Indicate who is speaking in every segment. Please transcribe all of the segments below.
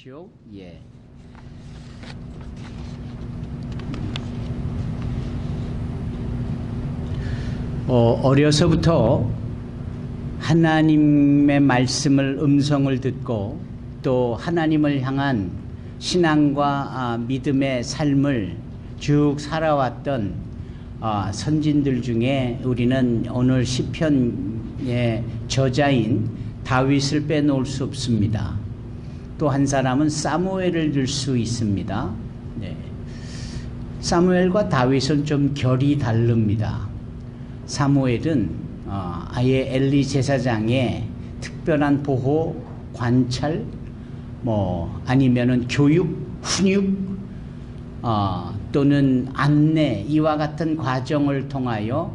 Speaker 1: 주십시오. 예. 어려서부터 하나님의 말씀을 음성을 듣고 또 하나님을 향한 신앙과 믿음의 삶을 쭉 살아왔던 선진들 중에 우리는 오늘 시편의 저자인 다윗을 빼놓을 수 없습니다. 또 한 사람은 사무엘을 들 수 있습니다. 네. 사무엘과 다윗은 좀 결이 다릅니다. 사무엘은 아예 엘리 제사장의 특별한 보호, 관찰, 아니면은 교육, 훈육, 또는 안내, 이와 같은 과정을 통하여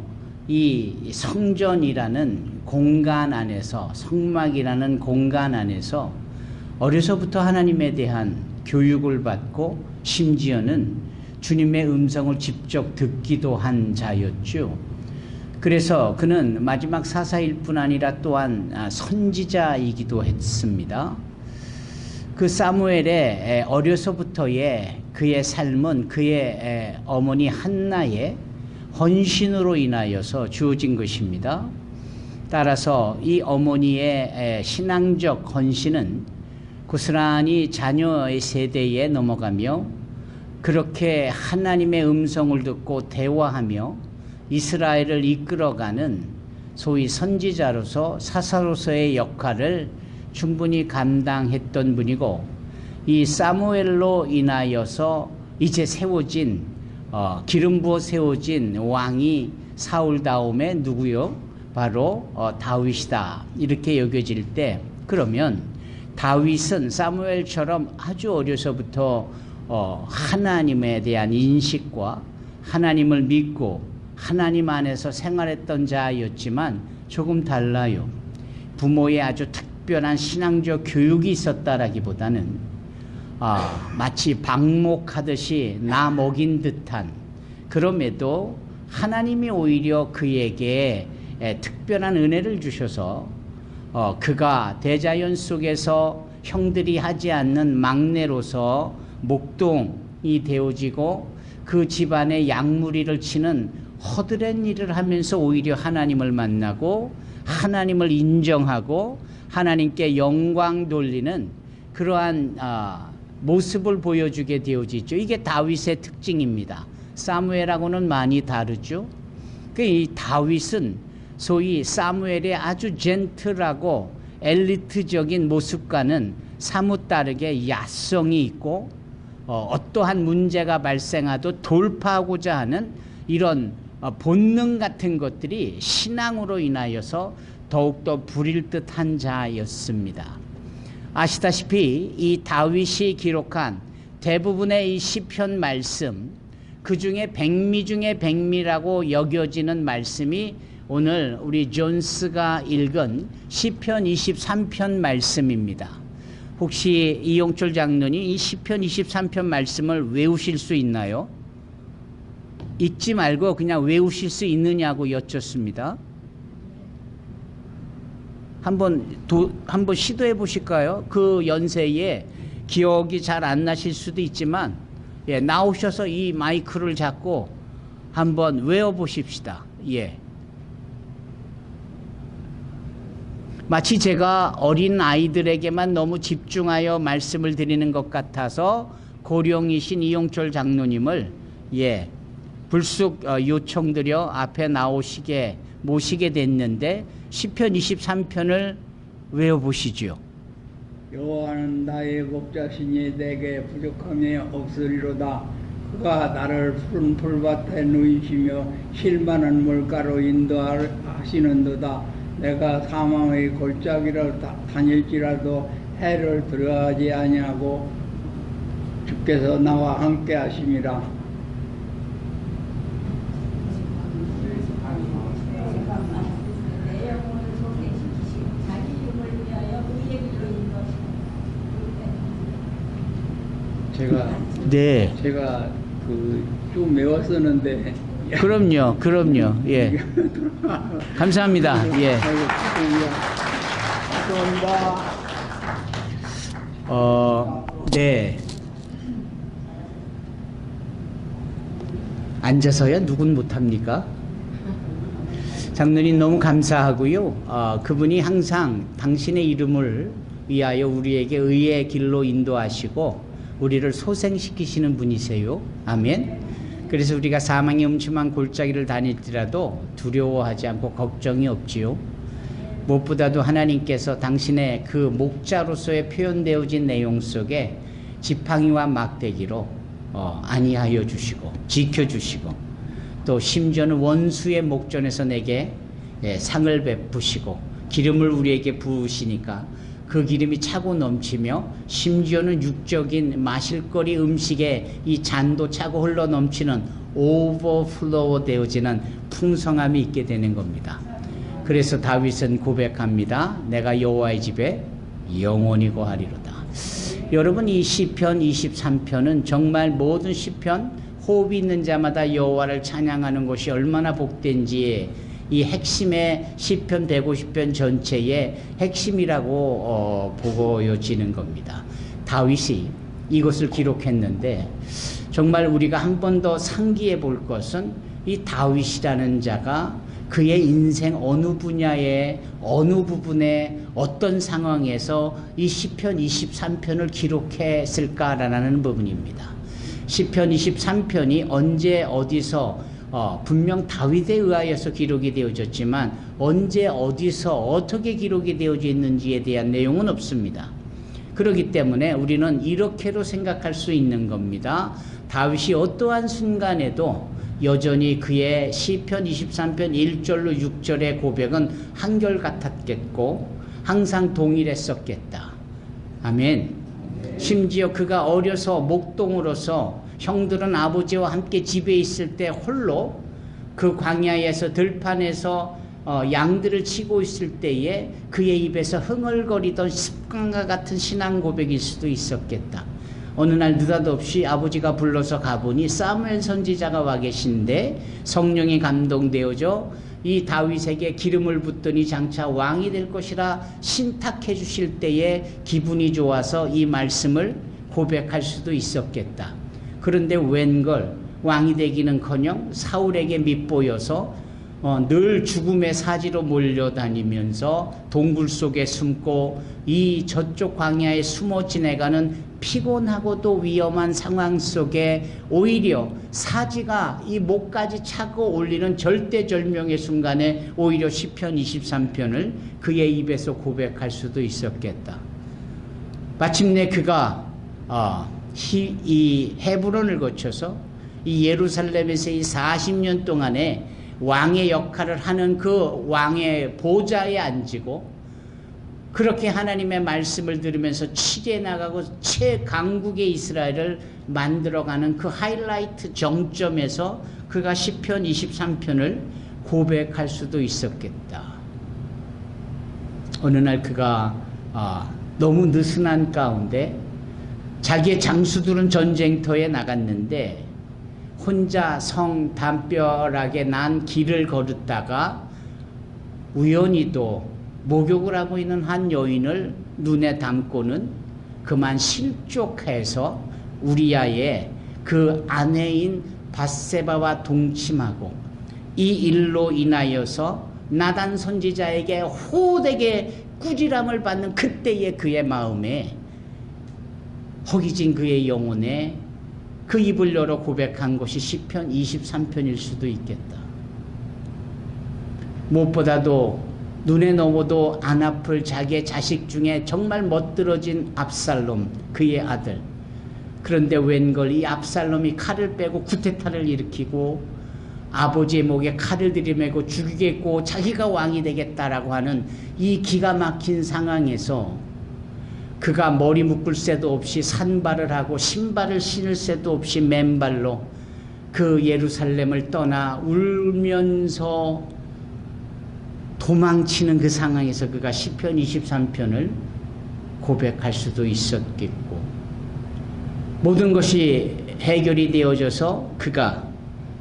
Speaker 1: 이 성전이라는 공간 안에서, 성막이라는 공간 안에서 어려서부터 하나님에 대한 교육을 받고 심지어는 주님의 음성을 직접 듣기도 한 자였죠. 그래서 그는 마지막 사사일 뿐 아니라 또한 선지자이기도 했습니다. 그 사무엘의 어려서부터의 그의 삶은 그의 어머니 한나의 헌신으로 인하여서 주어진 것입니다. 따라서 이 어머니의 신앙적 헌신은 고스란히 자녀의 세대에 넘어가며 그렇게 하나님의 음성을 듣고 대화하며 이스라엘을 이끌어가는 소위 선지자로서 사사로서의 역할을 충분히 감당했던 분이고, 이 사무엘로 인하여서 이제 세워진 기름 부어 세워진 왕이 사울 다음에 누구요? 바로 다윗이다, 이렇게 여겨질 때, 그러면 다윗은 사무엘처럼 아주 어려서부터 하나님에 대한 인식과 하나님을 믿고 하나님 안에서 생활했던 자였지만 조금 달라요. 부모의 아주 특별한 신앙적 교육이 있었다라기보다는 마치 방목하듯이 나 먹인 듯한, 그럼에도 하나님이 오히려 그에게 특별한 은혜를 주셔서 그가 대자연 속에서 형들이 하지 않는 막내로서 목동이 되어지고 그 집안의 양무리를 치는 허드렛 일을 하면서 오히려 하나님을 만나고 하나님을 인정하고 하나님께 영광 돌리는 그러한 모습을 보여주게 되어지죠. 이게 다윗의 특징입니다. 사무엘하고는 많이 다르죠. 이 다윗은 소위 사무엘의 아주 젠틀하고 엘리트적인 모습과는 사뭇 다르게 야성이 있고 어떠한 문제가 발생하도 돌파하고자 하는 이런 본능 같은 것들이 신앙으로 인하여서 더욱더 부릴 듯한 자였습니다. 아시다시피 이 다윗이 기록한 대부분의 이 시편 말씀, 그 중에 백미 중에 백미라고 여겨지는 말씀이 오늘 우리 존스가 읽은 시편 23편 말씀입니다. 혹시 이용철 장로님 이 시편 23편 말씀을 외우실 수 있나요? 읽지 말고 그냥 외우실 수 있느냐고 여쭙습니다. 한번 시도해 보실까요? 그 연세에 기억이 잘 안 나실 수도 있지만 나오셔서 이 마이크를 잡고 한번 외워 보십시다. 마치 제가 어린 아이들에게만 너무 집중하여 말씀을 드리는 것 같아서 고령이신 이용철 장로님을 불쑥 요청드려 앞에 나오시게 모시게 됐는데 시편 23편을 외워보시죠.
Speaker 2: 여호와는 나의 목자시니 내게 부족함이 없으리로다. 그가 나를 푸른 풀밭에 누이시며 쉴만한 물가로 인도하시는도다. 내가 사망의 골짜기로 다닐지라도 해를 들어가지 아니하고 주께서 나와 함께 하심이라. 제가 좀 외웠었는데.
Speaker 1: 그럼요. 감사합니다.
Speaker 2: 감사합니다.
Speaker 1: 네. 앉아서야 누군 못합니까? 장로님 너무 감사하고요. 그분이 항상 당신의 이름을 위하여 우리에게 의의 길로 인도하시고 우리를 소생시키시는 분이세요. 아멘. 그래서 우리가 사망의 음침한 골짜기를 다닐지라도 두려워하지 않고 걱정이 없지요. 무엇보다도 하나님께서 당신의 그 목자로서의 표현되어진 내용 속에 지팡이와 막대기로 안위하여 주시고 지켜주시고 또 심지어는 원수의 목전에서 내게 상을 베푸시고 기름을 우리에게 부으시니까 그 기름이 차고 넘치며 심지어는 육적인 마실거리 음식에 이 잔도 차고 흘러 넘치는 오버플로우 되어지는 풍성함이 있게 되는 겁니다. 그래서 다윗은 고백합니다. 내가 여호와의 집에 영원히 거하리로다. 여러분, 이 시편 23편은 정말 모든 시편 호흡이 있는 자마다 여호와를 찬양하는 것이 얼마나 복된지에 이 핵심의 시편 150편 전체의 핵심이라고 보여지는 겁니다. 다윗이 이것을 기록했는데 정말 우리가 한 번 더 상기해 볼 것은 이 다윗이라는 자가 그의 인생 어느 분야에 어느 부분에 어떤 상황에서 이 시편 23편을 기록했을까라는 부분입니다. 시편 23편이 언제 어디서 분명 다윗에 의하여서 기록이 되어졌지만 언제 어디서 어떻게 기록이 되어져 있는지에 대한 내용은 없습니다. 그렇기 때문에 우리는 이렇게로 생각할 수 있는 겁니다. 다윗이 어떠한 순간에도 여전히 그의 시편 23편 1절로 6절의 고백은 한결같았겠고 항상 동일했었겠다. 아멘. 심지어 그가 어려서 목동으로서 형들은 아버지와 함께 집에 있을 때 홀로 그 광야에서 들판에서 양들을 치고 있을 때에 그의 입에서 흥얼거리던 습관과 같은 신앙 고백일 수도 있었겠다. 어느 날 느닷없이 아버지가 불러서 가보니 사무엘 선지자가 와 계신데 성령이 감동되어져 이 다윗에게 기름을 붓더니 장차 왕이 될 것이라 신탁해 주실 때에 기분이 좋아서 이 말씀을 고백할 수도 있었겠다. 그런데 웬걸 왕이 되기는커녕 사울에게 밉보여서 늘 죽음의 사지로 몰려다니면서 동굴 속에 숨고 이 저쪽 광야에 숨어 지내가는 피곤하고도 위험한 상황 속에 오히려 사지가 이 목까지 차고 올리는 절대절명의 순간에 오히려 시편 23편을 그의 입에서 고백할 수도 있었겠다. 마침내 그가 이 헤브론을 거쳐서 이 예루살렘에서 이 40년 동안에 왕의 역할을 하는 그 왕의 보좌에 앉고 그렇게 하나님의 말씀을 들으면서 치게 나가고 최강국의 이스라엘을 만들어가는 그 하이라이트 정점에서 그가 시편 23편을 고백할 수도 있었겠다. 어느 날 그가 너무 느슨한 가운데 자기의 장수들은 전쟁터에 나갔는데 혼자 성 담벼락에 난 길을 걸었다가 우연히도 목욕을 하고 있는 한 여인을 눈에 담고는 그만 실족해서 우리아의 그 아내인 밧세바와 동침하고 이 일로 인하여서 나단 선지자에게 호되게 꾸지람을 받는 그때의 그의 마음에 허기진 그의 영혼에 그 입을 열어 고백한 것이 시편 23편일 수도 있겠다. 무엇보다도 눈에 넘어도 안 아플 자기의 자식 중에 정말 멋들어진 압살롬, 그의 아들. 그런데 웬걸 이 압살롬이 칼을 빼고 쿠데타를 일으키고 아버지의 목에 칼을 들이매고 죽이겠고 자기가 왕이 되겠다라고 하는 이 기가 막힌 상황에서 그가 머리 묶을 새도 없이 산발을 하고 신발을 신을 새도 없이 맨발로 그 예루살렘을 떠나 울면서 도망치는 그 상황에서 그가 시편 23편을 고백할 수도 있었겠고 모든 것이 해결이 되어져서 그가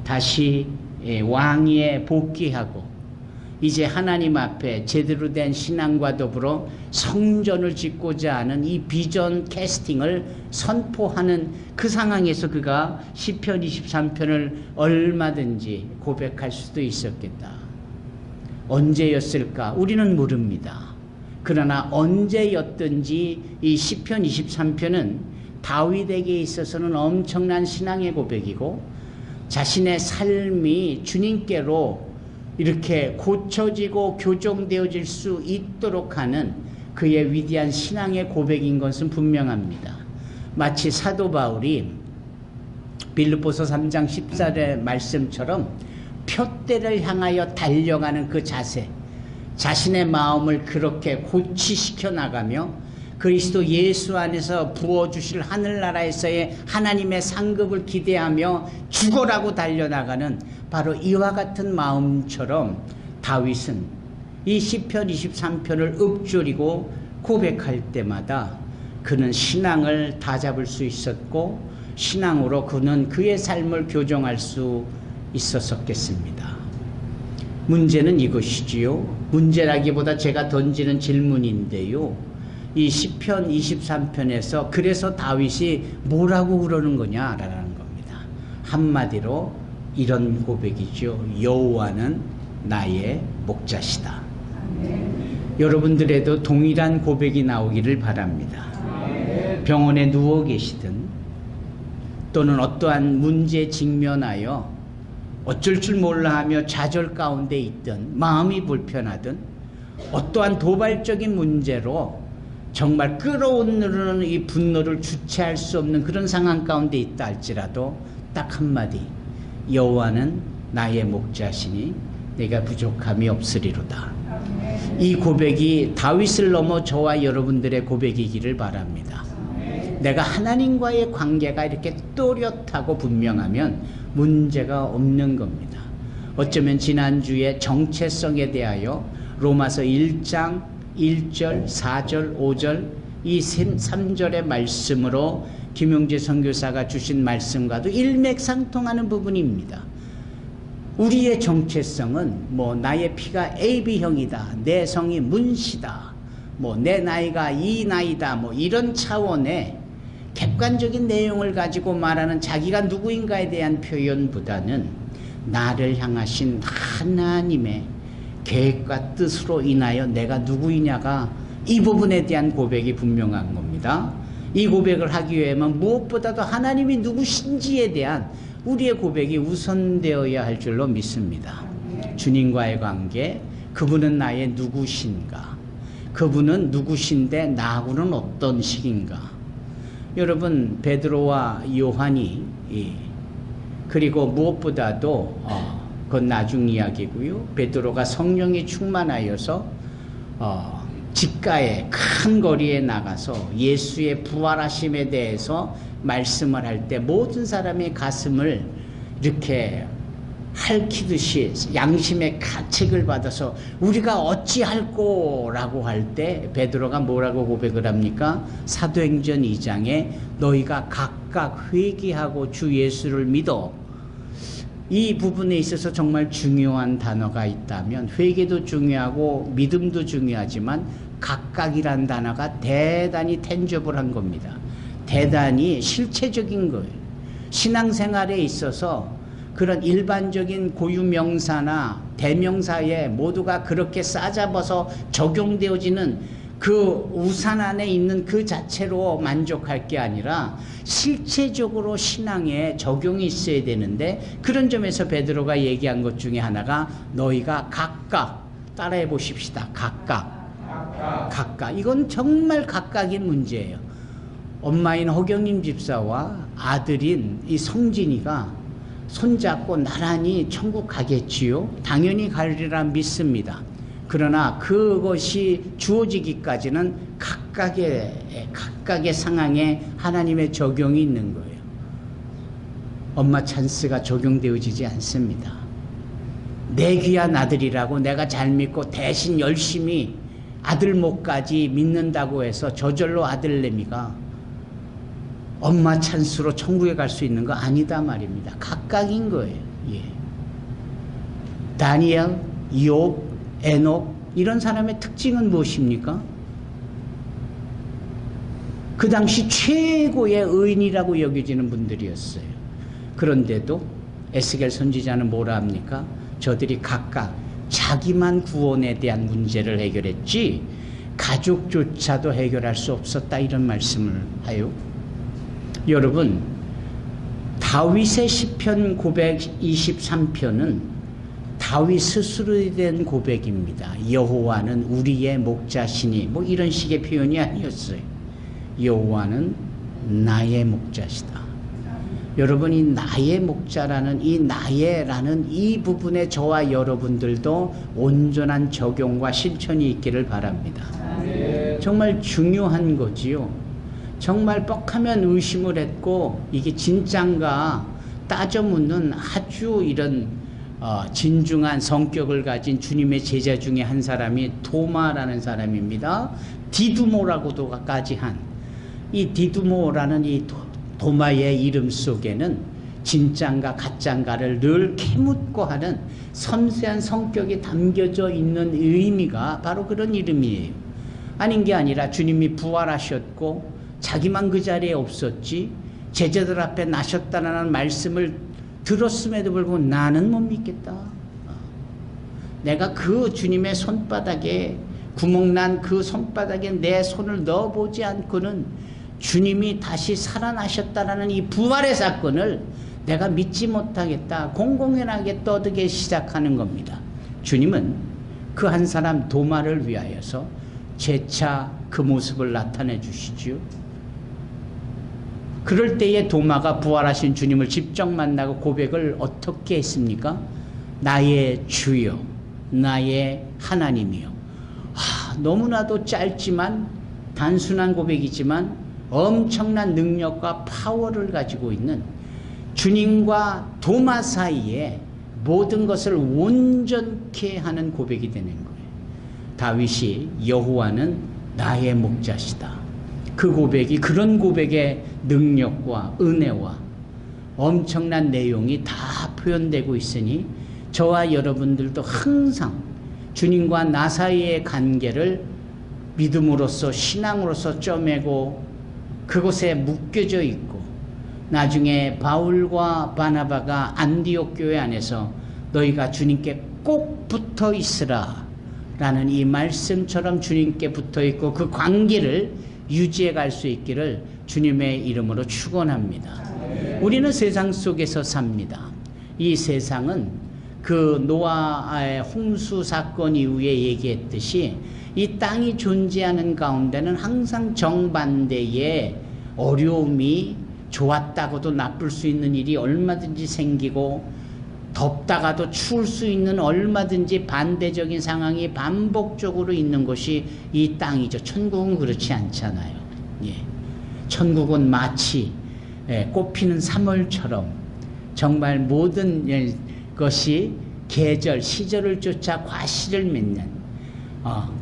Speaker 1: 다시 왕위에 복귀하고 이제 하나님 앞에 제대로 된 신앙과 더불어 성전을 짓고자 하는 이 비전 캐스팅을 선포하는 그 상황에서 그가 시편 23편을 얼마든지 고백할 수도 있었겠다. 언제였을까? 우리는 모릅니다. 그러나 언제였든지 이 시편 23편은 다윗에게 있어서는 엄청난 신앙의 고백이고, 자신의 삶이 주님께로 이렇게 고쳐지고 교정되어질 수 있도록 하는 그의 위대한 신앙의 고백인 것은 분명합니다. 마치 사도 바울이 빌립보서 3장 14절의 말씀처럼 표대를 향하여 달려가는 그 자세, 자신의 마음을 그렇게 고치시켜 나가며 그리스도 예수 안에서 부어주실 하늘나라에서의 하나님의 상급을 기대하며 죽어라고 달려나가는 바로 이와 같은 마음처럼 다윗은 이 시편 23편을 읊조리고 고백할 때마다 그는 신앙을 다잡을 수 있었고, 신앙으로 그는 그의 삶을 교정할 수 있었겠습니다. 문제는 이것이지요. 문제라기보다 제가 던지는 질문인데요. 이 시편 23편에서 그래서 다윗이 뭐라고 그러는 거냐라는 겁니다. 한마디로 이런 고백이죠. 여호와는 나의 목자시다. 여러분들에도 동일한 고백이 나오기를 바랍니다. 병원에 누워 계시든 또는 어떠한 문제에 직면하여 어쩔 줄 몰라 하며 좌절 가운데 있든, 마음이 불편하든, 어떠한 도발적인 문제로 정말 끌어오르는 이 분노를 주체할 수 없는 그런 상황 가운데 있다 할지라도 딱 한마디, 여호와는 나의 목자시니 내가 부족함이 없으리로다. 이 고백이 다윗을 넘어 저와 여러분들의 고백이기를 바랍니다. 내가 하나님과의 관계가 이렇게 또렷하고 분명하면 문제가 없는 겁니다. 어쩌면 지난주에 정체성에 대하여 로마서 1장 1절, 4절, 5절 이 3절의 말씀으로 김용재 선교사가 주신 말씀과도 일맥상통하는 부분입니다. 우리의 정체성은 뭐 나의 피가 AB형이다, 내 성이 문씨다, 뭐 내 나이가 이 나이다, 뭐 이런 차원의 객관적인 내용을 가지고 말하는 자기가 누구인가에 대한 표현보다는 나를 향하신 하나님의 계획과 뜻으로 인하여 내가 누구이냐가 이 부분에 대한 고백이 분명한 겁니다. 이 고백을 하기 위해면 무엇보다도 하나님이 누구신지에 대한 우리의 고백이 우선되어야 할 줄로 믿습니다. 주님과의 관계, 그분은 나의 누구신가? 그분은 누구신데 나하고는 어떤 식인가? 여러분, 베드로와 요한이 그리고 무엇보다도 그건 나중 이야기고요. 베드로가 성령이 충만하여서 직가에 큰 거리에 나가서 예수의 부활하심에 대해서 말씀을 할 때 모든 사람의 가슴을 이렇게 핥히듯이 양심의 가책을 받아서 우리가 어찌할꼬라고 할 때 베드로가 뭐라고 고백을 합니까? 사도행전 2장에 너희가 각각 회개하고 주 예수를 믿어. 이 부분에 있어서 정말 중요한 단어가 있다면 회개도 중요하고 믿음도 중요하지만 각각이란 단어가 대단히 텐저블한 겁니다. 대단히 실체적인 거예요. 신앙생활에 있어서 그런 일반적인 고유명사나 대명사에 모두가 그렇게 싸잡아서 적용되어지는 그 우산 안에 있는 그 자체로 만족할 게 아니라 실체적으로 신앙에 적용이 있어야 되는데, 그런 점에서 베드로가 얘기한 것 중에 하나가 너희가 각각, 따라해 보십시다. 각각. 이건 정말 각각인 문제예요. 엄마인 허경림 집사와 아들인 이 성진이가 손잡고 나란히 천국 가겠지요? 당연히 가리라 믿습니다. 그러나 그것이 주어지기까지는 각각의 상황에 하나님의 적용이 있는 거예요. 엄마 찬스가 적용되어지지 않습니다. 내 귀한 아들이라고 내가 잘 믿고 대신 열심히 아들 목까지 믿는다고 해서 저절로 아들내미가 엄마 찬스로 천국에 갈 수 있는 거 아니다 말입니다. 각각인 거예요. 예. 다니엘, 욥, 에녹 이런 사람의 특징은 무엇입니까? 그 당시 최고의 의인이라고 여겨지는 분들이었어요. 그런데도 에스겔 선지자는 뭐라 합니까? 저들이 각각 자기만 구원에 대한 문제를 해결했지 가족조차도 해결할 수 없었다, 이런 말씀을 하요. 여러분, 다윗의 시편 923편은 다윗 스스로에 대한 고백입니다. 여호와는 우리의 목자시니, 뭐 이런 식의 표현이 아니었어요. 여호와는 나의 목자시다. 여러분이 나의 목자라는 이 나의라는 이 부분에 저와 여러분들도 온전한 적용과 실천이 있기를 바랍니다. 정말 중요한 거지요. 정말 뻑하면 의심을 했고 이게 진짠가 따져 묻는 아주 이런 진중한 성격을 가진 주님의 제자 중에 한 사람이 도마라는 사람입니다. 디두모라고도까지 한 이 디두모라는 이 도마의 이름 속에는 진짠가 가짠가를 늘 캐묻고 하는 섬세한 성격이 담겨져 있는 의미가 바로 그런 이름이에요. 아닌 게 아니라 주님이 부활하셨고 자기만 그 자리에 없었지 제자들 앞에 나셨다는 말씀을 들었음에도 불구하고 나는 못 믿겠다. 내가 그 주님의 손바닥에 구멍난 그 손바닥에 내 손을 넣어보지 않고는 주님이 다시 살아나셨다라는 이 부활의 사건을 내가 믿지 못하겠다. 공공연하게 떠들기 시작하는 겁니다. 주님은 그 한 사람 도마를 위하여서 재차 그 모습을 나타내 주시죠. 그럴 때에 도마가 부활하신 주님을 직접 만나고 고백을 어떻게 했습니까? 나의 주여, 나의 하나님이요. 너무나도 짧지만 단순한 고백이지만 엄청난 능력과 파워를 가지고 있는 주님과 도마 사이에 모든 것을 온전케 하는 고백이 되는 거예요. 다윗이 여호와는 나의 목자시다. 그 고백이 그런 고백의 능력과 은혜와 엄청난 내용이 다 표현되고 있으니 저와 여러분들도 항상 주님과 나 사이의 관계를 믿음으로써 신앙으로서 쪼매고 그곳에 묶여져 있고 나중에 바울과 바나바가 안디옥 교회 안에서 너희가 주님께 꼭 붙어 있으라 라는 이 말씀처럼 주님께 붙어 있고 그 관계를 유지해 갈 수 있기를 주님의 이름으로 축원합니다. 우리는 세상 속에서 삽니다. 이 세상은 그 노아의 홍수 사건 이후에 얘기했듯이 이 땅이 존재하는 가운데는 항상 정반대의 어려움이 좋았다고도 나쁠 수 있는 일이 얼마든지 생기고 덥다가도 추울 수 있는 얼마든지 반대적인 상황이 반복적으로 있는 것이 이 땅이죠. 천국은 그렇지 않잖아요. 예. 천국은 마치 꽃피는 3월처럼 정말 모든 것이 계절, 시절을 쫓아 과실을 맺는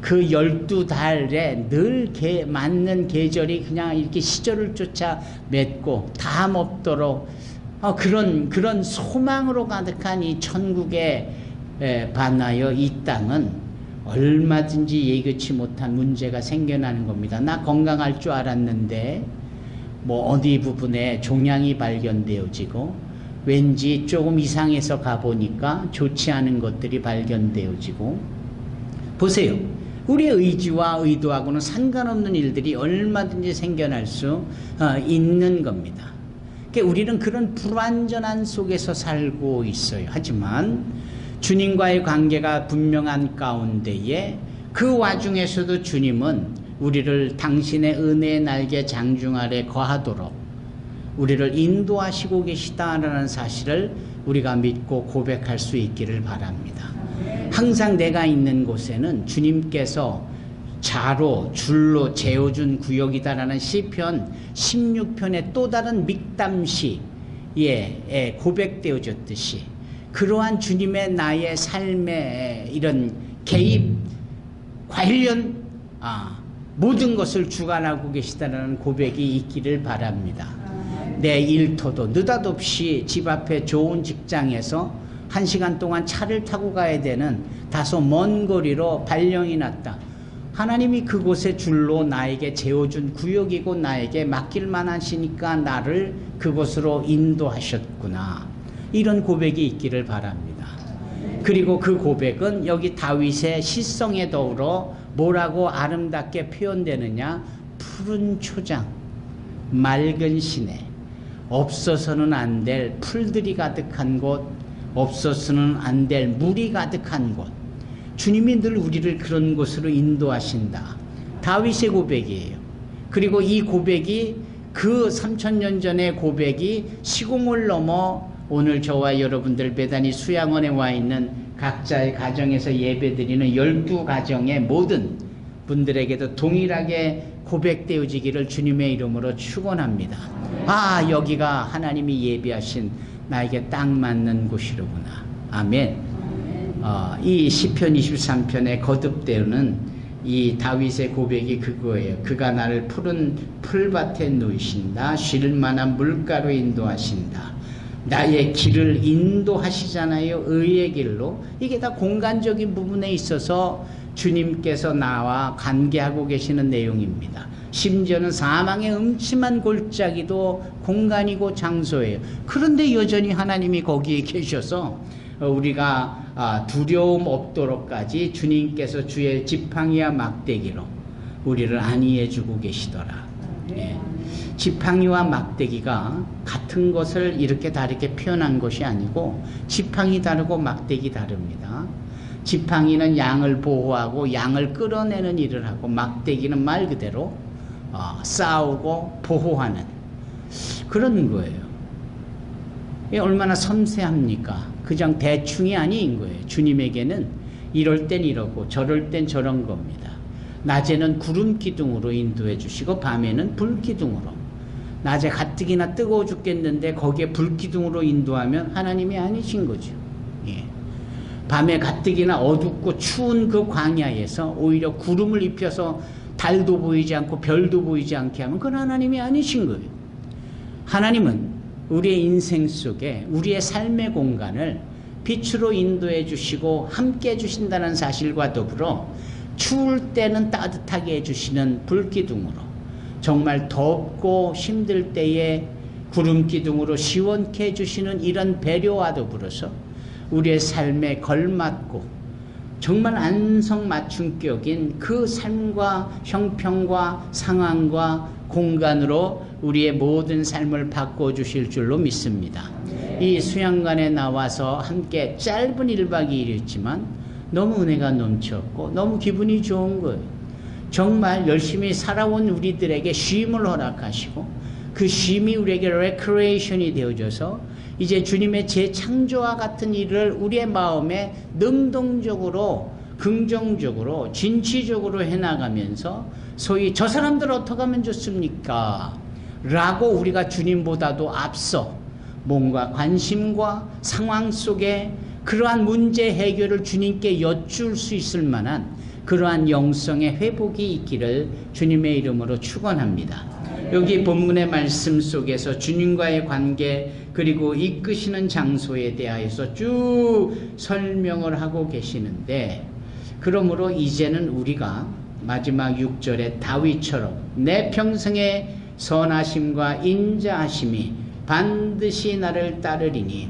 Speaker 1: 그 12달에 늘 맞는 계절이 그냥 이렇게 시절을 쫓아 맺고 다함 없도록 그런 소망으로 가득한 이 천국에 반하여 이 땅은 얼마든지 예기치 못한 문제가 생겨나는 겁니다. 나 건강할 줄 알았는데 뭐 어디 부분에 종양이 발견되어지고 왠지 조금 이상해서 가보니까 좋지 않은 것들이 발견되어지고 보세요. 우리의 의지와 의도하고는 상관없는 일들이 얼마든지 생겨날 수 있는 겁니다. 그러니까 우리는 그런 불완전한 속에서 살고 있어요. 하지만 주님과의 관계가 분명한 가운데에 그 와중에서도 주님은 우리를 당신의 은혜의 날개 장중 아래 거하도록 우리를 인도하시고 계시다라는 사실을 우리가 믿고 고백할 수 있기를 바랍니다. 항상 내가 있는 곳에는 주님께서 자로 줄로 재워준 구역이다라는 시편 16편의 또 다른 믹담시에 고백되어졌듯이 그러한 주님의 나의 삶의 이런 개입 관련 모든 것을 주관하고 계시다는 고백이 있기를 바랍니다. 내 일터도 느닷없이 집 앞에 좋은 직장에서 1시간 동안 차를 타고 가야 되는 다소 먼 거리로 발령이 났다. 하나님이 그곳에 줄로 나에게 재워준 구역이고 나에게 맡길만 하시니까 나를 그곳으로 인도하셨구나. 이런 고백이 있기를 바랍니다. 그리고 그 고백은 여기 다윗의 시성에 더불어 뭐라고 아름답게 표현되느냐? 푸른 초장, 맑은 시내, 없어서는 안 될 풀들이 가득한 곳, 없어서는 안 될 물이 가득한 곳. 주님이 늘 우리를 그런 곳으로 인도하신다. 다윗의 고백이에요. 그리고 이 고백이 그 3000년 전의 고백이 시공을 넘어 오늘 저와 여러분들 배단위 수양원에 와 있는 각자의 가정에서 예배드리는 12가정의 모든 분들에게도 동일하게 고백되어지기를 주님의 이름으로 축원합니다. 아, 여기가 하나님이 예비하신 나에게 딱 맞는 곳이로구나. 아멘. 이 시편 23편에 거듭되는 이 다윗의 고백이 그거예요. 그가 나를 푸른 풀밭에 누이신다. 쉴 만한 물가로 인도하신다. 나의 길을 인도하시잖아요. 의의 길로. 이게 다 공간적인 부분에 있어서 주님께서 나와 관계하고 계시는 내용입니다. 심지어는 사망의 음침한 골짜기도 공간이고 장소예요. 그런데 여전히 하나님이 거기에 계셔서 우리가 두려움 없도록까지 주님께서 주의 지팡이와 막대기로 우리를 안위해 주고 계시더라. 예. 지팡이와 막대기가 같은 것을 이렇게 다르게 표현한 것이 아니고 지팡이 다르고 막대기 다릅니다. 지팡이는 양을 보호하고 양을 끌어내는 일을 하고 막대기는 말 그대로 싸우고 보호하는 그런 거예요. 이게 얼마나 섬세합니까? 그냥 대충이 아닌 거예요. 주님에게는 이럴 땐 이러고 저럴 땐 저런 겁니다. 낮에는 구름 기둥으로 인도해 주시고 밤에는 불 기둥으로. 낮에 가뜩이나 뜨거워 죽겠는데 거기에 불 기둥으로 인도하면 하나님이 아니신 거죠. 예. 밤에 가뜩이나 어둡고 추운 그 광야에서 오히려 구름을 입혀서 달도 보이지 않고 별도 보이지 않게 하면 그건 하나님이 아니신 거예요. 하나님은 우리의 인생 속에 우리의 삶의 공간을 빛으로 인도해 주시고 함께 해 주신다는 사실과 더불어 추울 때는 따뜻하게 해주시는 불기둥으로, 정말 덥고 힘들 때에 구름기둥으로 시원케 해주시는 이런 배려와 더불어서 우리의 삶에 걸맞고 정말 안성맞춤격인 그 삶과 형평과 상황과 공간으로 우리의 모든 삶을 바꿔주실 줄로 믿습니다. 이 수양관에 나와서 함께 짧은 1박 2일이었지만 너무 은혜가 넘쳤고 너무 기분이 좋은 거예요. 정말 열심히 살아온 우리들에게 쉼을 허락하시고 그 쉼이 우리에게 레크레이션이 되어져서 이제 주님의 재창조와 같은 일을 우리의 마음에 능동적으로 긍정적으로 진취적으로 해나가면서 소위 저 사람들 어떻게 하면 좋습니까? 라고 우리가 주님보다도 앞서 몸과 관심과 상황 속에 그러한 문제 해결을 주님께 여쭐 수 있을 만한 그러한 영성의 회복이 있기를 주님의 이름으로 축원합니다. 여기 본문의 말씀 속에서 주님과의 관계 그리고 이끄시는 장소에 대하여서 쭉 설명을 하고 계시는데, 그러므로 이제는 우리가 마지막 6절에 다윗처럼 내 평생의 선하심과 인자하심이 반드시 나를 따르리니,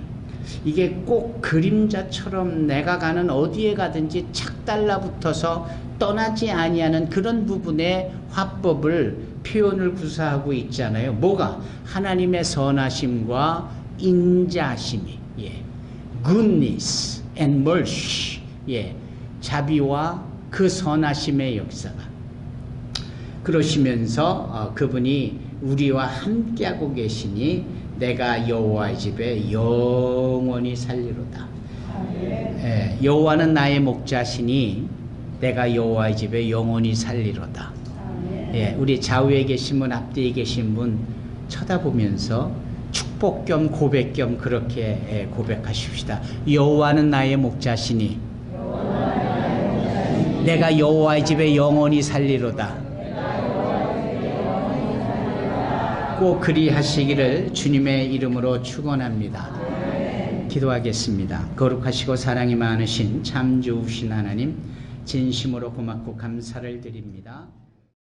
Speaker 1: 이게 꼭 그림자처럼 내가 가는 어디에 가든지 착 달라붙어서 떠나지 아니하는 그런 부분의 화법을 표현을 구사하고 있잖아요. 뭐가? 하나님의 선하심과 인자하심이, goodness and mercy, 자비와 그 선하심의 역사가 그러시면서 그분이 우리와 함께하고 계시니 내가 여호와의 집에 영원히 살리로다. 여호와는 나의 목자시니 내가 여호와의 집에 영원히 살리로다. 우리 좌우에 계신 분, 앞뒤에 계신 분 쳐다보면서 축복 겸 고백 겸 그렇게 고백하십시다. 여호와는 나의 목자시니 내가 여호와의 집에 영원히 살리로다. 꼭 그리하시기를 주님의 이름으로 축원합니다. 기도하겠습니다. 거룩하시고 사랑이 많으신 참 좋으신 하나님, 진심으로 고맙고 감사를 드립니다.